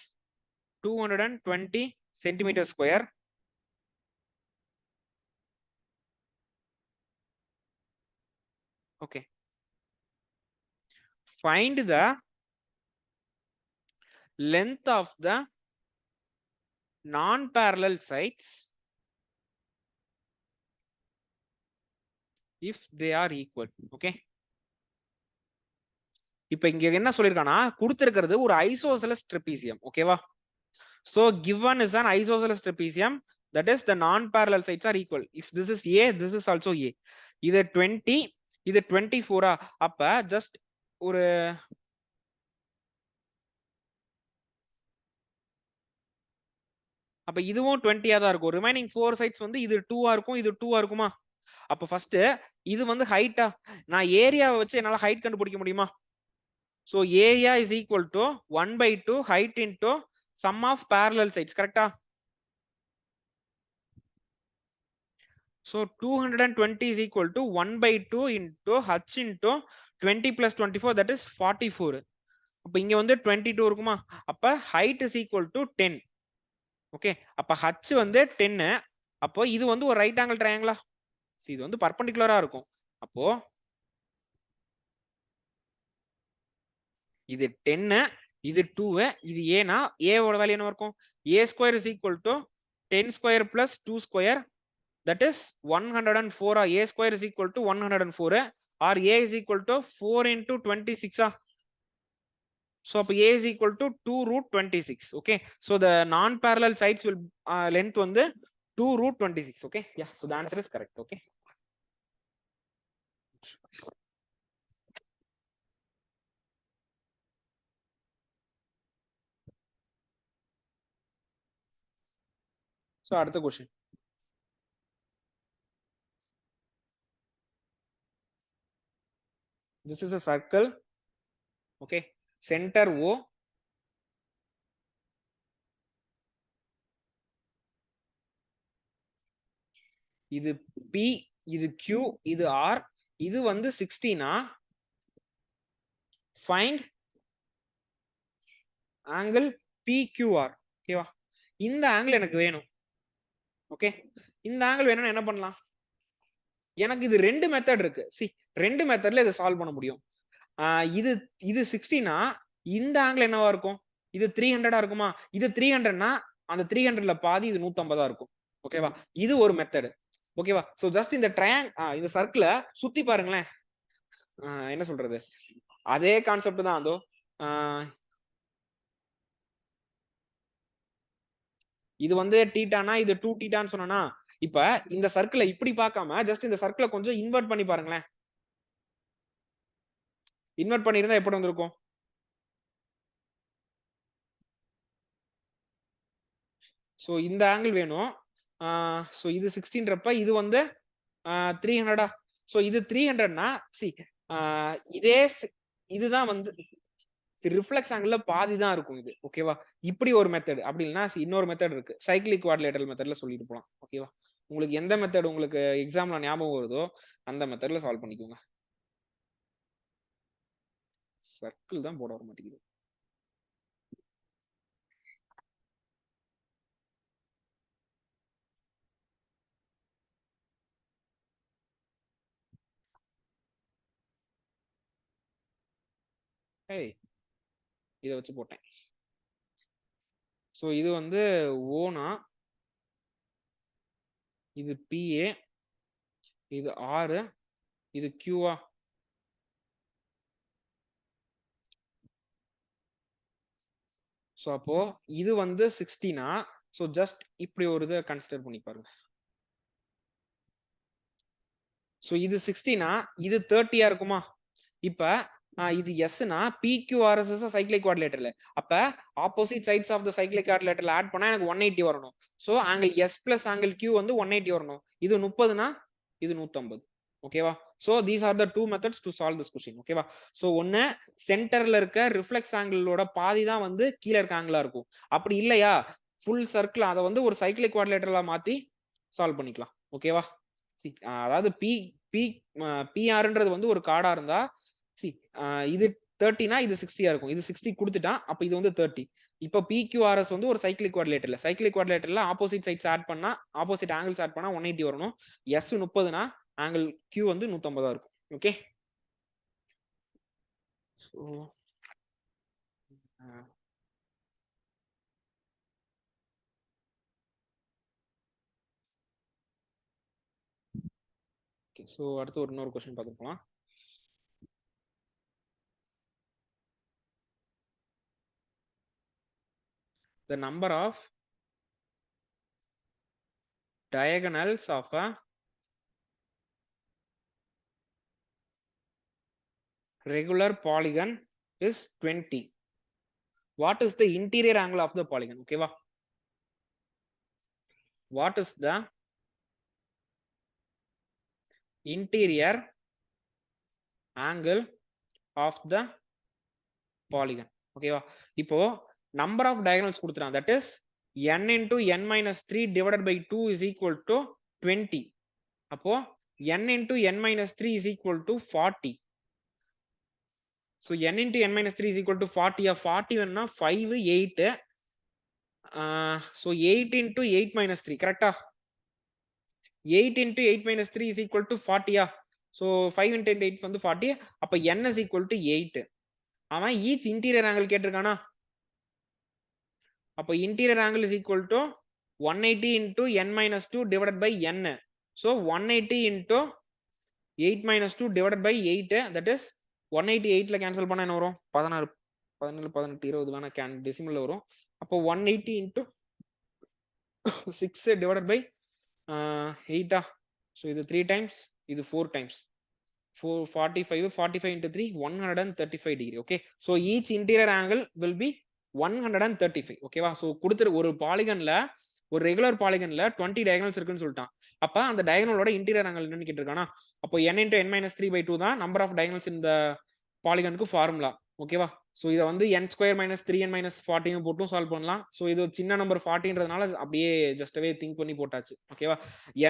220 centimeter square. Okay. Find the length of the non-parallel sides if they are equal. Okay. இப்போ இங்க என்ன சொல்லிருக்கானா கொடுத்திருக்கிறது ஒரு ஐசோசெலஸ் ட்ரெபீசியம். ஓகேவா? So given is an isosceles trapezium, that is the non-parallel sides are equal. If this is A, this is also A. இது 20, இது 24. அப்ப just ஒரு அப்ப இதுவும் 20 தான் இருக்கும். ரிமைனிங் 4 sides வந்து இது 2 இருக்கும், இது 2 இருக்குமா? அப்ப ஃபர்ஸ்ட் இது வந்து ஹைட்டா, நான் ஏரியாவை வச்சு என்னால ஹைட் கண்டுபிடிக்க முடியுமா? So area is equal to 1/2 height into sum of parallel sides. கரெக்டா? So 220 is equal to 1/2 into h into 20 plus 24, that is 44. அப்ப இங்க வந்து 22 இருக்குமா? அப்ப height is equal to 10. Okay, அப்ப h வந்து 10. அப்போ இது வந்து ஒரு ரைட் ஆங்கிள் ட்ரையாங்கிளா? இது வந்து பர்பெண்டிகுலரா இருக்கும். அப்போ இது 10, இது 2, இது a னா a ஓட வேல்யூ என்ன இருக்கும்? a square is equal to 10 square plus 2 square, that is 104. A square is equal to 104, or a is equal to 4 into 26. So a is equal to 2 root 26. Okay, so the non-parallel sides will length on the 2 root 26. Okay, yeah, so the answer is correct. Okay, so அடுத்த question. This is a circle. Okay, center O, இது P, இது Q, இது R, இது வந்து 60 னா find angle PQR. ஓகேவா? இந்த ஆங்கிள் எனக்கு வேணும். ஓகே, இந்த ஆங்கிள் வேணும்னா என்ன பண்ணலாம்? எனக்கு இது ரெண்டு மெத்தட் இருக்கு. சி, ரெண்டு மெத்தட்ல இதை சால்வ் பண்ண முடியும். இது இது 60 னா இந்த ஆங்கிள் என்னவா இருக்கும்? இது 300 இருக்குமா? இது 300னா அந்த 300ல பாதி இது 150 இருக்கும். ஓகேவா? இது ஒரு மெத்தட். ஓகேவா? சோ ஜஸ்ட் இந்த இந்த சர்க்கிள சுத்தி பாருங்களேன். என்ன சொல்றது? அதே கான்செப்ட் தான் அதோ. இது வந்து தீட்டானா இது 2 தீட்டான்னு சொன்னா, இப்ப இந்த சர்க்கிளை இப்படி பார்க்காம ஜஸ்ட் இந்த சர்க்கிளை கொஞ்சம் இன்வெர்ட் பண்ணி பாருங்களேன். இன்வெர்ட் பண்ணிருந்தா எப்படி வந்திருக்கும்? சோ இந்த ஆங்கிள் வேணும். சோ இது 16ன்றப்ப இது வந்து 300. சோ இது 300னா சி இதே இதுதான் வந்து ரிஃப்ளெக்ஸ் ஆங்கிள் பாதி தான் இருக்கும் இது. ஓகேவா? இப்படி ஒரு மெத்தட். அப்படி இல்லைன்னா இன்னொரு மெத்தட் இருக்கு, சைக்கிளிக் குவாட்ரிலேட்டரல் மெத்தட்ல சொல்லிட்டு போலாம். ஓகேவா? உங்களுக்கு எந்த மெத்தட் உங்களுக்கு எக்ஸாம்ல ஞாபகம் வருதோ அந்த மெத்தட்ல சால்வ் பண்ணிக்கோங்க. சர்க்கிள் தான் போட வர மாட்டேங்குது. இதை வச்சு போட்டேன். சோ இது வந்து ஓனா, இது பிஏ, இது ஆறு, இது கியூவா? சோ அப்போ இது வந்து 60னா சோ ஜஸ்ட் இப்படி ஒரு இதை கன்சிடர் பண்ணி பாருங்க. சோ இது 60னா இது 30 இருக்குமா? இப்ப இது எஸ்னா PQRS இஸ் சைக்ளிக் குவாட்ரிலேட்டரல். அப்ப opposite sides of the cyclic quadrilateral add பண்ணா எனக்கு 180 வரணும். So angle S plus angle Q வந்து 180 வரணும். இது 30னா இது 150. ஓகேவா? So these are the two methods to solve this question. ஓகேவா? ஸோ ஒன்னு சென்டர்ல இருக்க ரிஃப்ளெக்ஸ் ஆங்கிளோட பாதி தான் வந்து கீழே இருக்க ஆங்கிளா இருக்கும். அப்படி இல்லையா ஃபுல் சர்க்கிள் அதை வந்து ஒரு சைக்கிளிக் குவாட்ரிலேட்டரலா மாத்தி சால்வ் பண்ணிக்கலாம். ஓகேவா? அதாவது பி பி பிஆர்ன்றது வந்து ஒரு கார்டா இருந்தா சி இது 30னா இது 60 இருக்கும். இது 60 கொடுத்துட்டான், அப்ப இது வந்து 30. இப்போ PQRS வந்து ஒரு சைக்கிளிக் குவாட்ரிலேட்டர்ல சைக்கிளிக் குவாட்ரிலேட்டர்ல ஆப்போசிட் சைட்ஸ் ஆட் பண்ணா ஆப்போசிட் ஆங்கிள்ஸ் ஆட் பண்ணா 180 வரணும். S 30னா ஆங்கிள் Q வந்து 150 இருக்கும். ஓகே, ஸோ ஸோ அடுத்து இன்னொரு கொஸ்டின் பார்த்துட்டு போலாம். The number of diagonals of a regular polygon is 20. What is the interior angle of the polygon? ஓகேவா? What is the interior angle of the polygon? ஓகேவா? இப்போ number of diagonals கொடுத்துறான், that is n into n minus 3 divided by 2 is equal to 20. அப்போ n into n minus 3 is equal to 40. So n into n minus 3 is equal to 40. 40 வேணும்னா 5 8 so 8 into 8 minus 3 கரெக்டா? 8 into 8 minus 3 is equal to 40. So 5 into 8 வந்து 40. அப்ப n is equal to 8. அவன் each interior angle கேட்டிருக்கானா? அப்ப interior angle is equal to 180 into n minus 2 divided by n. So 180 into 8 minus 2 divided by 8, that is 188ல cancel பண்ணா என்ன வரும்? 16 17 18 20 வேணா டெசிமல்ல வரும். அப்போ 180 into 6 divided by 8. So இது 3 times, இது 4 times. 45 into 3 135 degree. Okay, so each interior angle will be 135. ஓகேவா? ஸோ கொடுத்துரு ஒரு பாலிகன்ல ஒரு ரெகுலர் பாலிகன்ல 20 டயகனல்ஸ் இருக்குன்னு சொல்லிட்டான். அப்ப அந்த டயகனலோட இன்டீரியர் ஆங்கிள் என்னன்னு கேட்டிருக்கானா? அப்போ n into n minus 3 by 2 தான் நம்பர் ஆஃப் டயகனல்ஸ் இந்த பாலிகனுக்கு ஃபார்முலா. ஓகேவா? ஸோ இதை வந்து n square minus 3n minus 40 போட்டும் சால்வ் பண்ணலாம். ஸோ இது சின்ன நம்பர் 40ன்றதுனால அப்படியே ஜஸ்டவே திங்க் பண்ணி போட்டாச்சு. ஓகேவா?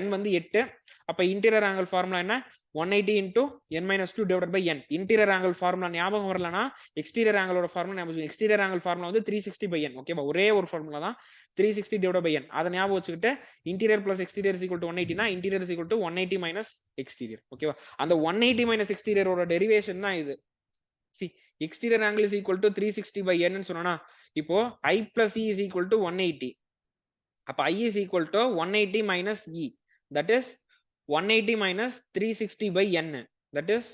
n வந்து 8. அப்ப இன்டீரியர் ஆங்கிள் ஃபார்முலா என்ன? 180 into n minus 2 divided by n. Interior angle formula ஞாபகம் வரலனா எக்ஸ்டீரியர் ஆங்கிளோட ஃபார்முலா ஞாபகம். எக்ஸ்டீரியர் ஆங்கிள் ஃபார்முலா வந்து 360 by n. ஓகேவா? ஒரே ஒரு ஃபார்முலா தான் 360 divided by n. அதை ஞாபகம் வச்சுக்கிட்டு interior plus exterior is equal to 180 னா interior is equal to 180 minus exterior. ஓகேவா? அந்த 180 minus exterior டெரிவேஷன் தான் இது. See, exterior angle is equal to 360 by n ன்னு சொன்னா இப்போ I plus E is equal to 180. அப்ப I is equal to 180 minus E, that is 180 minus 360 by n, that is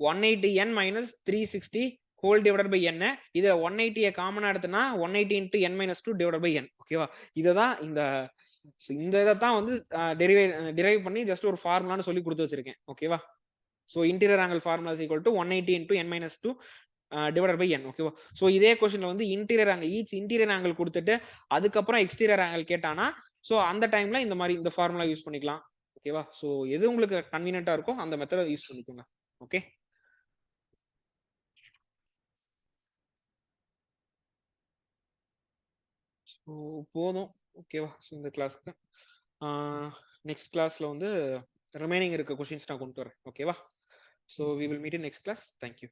180n minus 360 whole divided by n. இத 180 காமனா எடுத்தனா 180 into n minus 2 divided by n. ஓகேவா? இததான் இந்த இதைத்தான் வந்து டெரைவ் பண்ணி ஜஸ்ட் ஒரு ஃபார்முலான்னு சொல்லி கொடுத்து வச்சிருக்கேன். ஓகேவா? So interior angle formula is equal to 180 into n minus 2 divided by n. ஓகேவா? ஸோ இதே கொஸ்டின்ல வந்து interior angle each interior angle கொடுத்துட்டு அதுக்கப்புறம் எக்ஸ்டீரியர் ஆங்கிள் கேட்டானா ஸோ அந்த டைம்ல இந்த மாதிரி இந்த ஃபார்முலா யூஸ் பண்ணிக்கலாம். ஓகேவா? ஸோ எது உங்களுக்கு கன்வீனியன்ட்டா இருக்கோ அந்த மெத்தட யூஸ் பண்ணிக்கோங்க. ஓகே, ஸோ போதும். ஓகேவா? ஸோ இந்த கிளாஸ்க்கு நெக்ஸ்ட் கிளாஸ்ல வந்து ரிமைனிங் இருக்க கொஸ்டின்ஸ் நான் கொண்டு வரேன். ஓகேவா? So we will meet in next class. Thank you.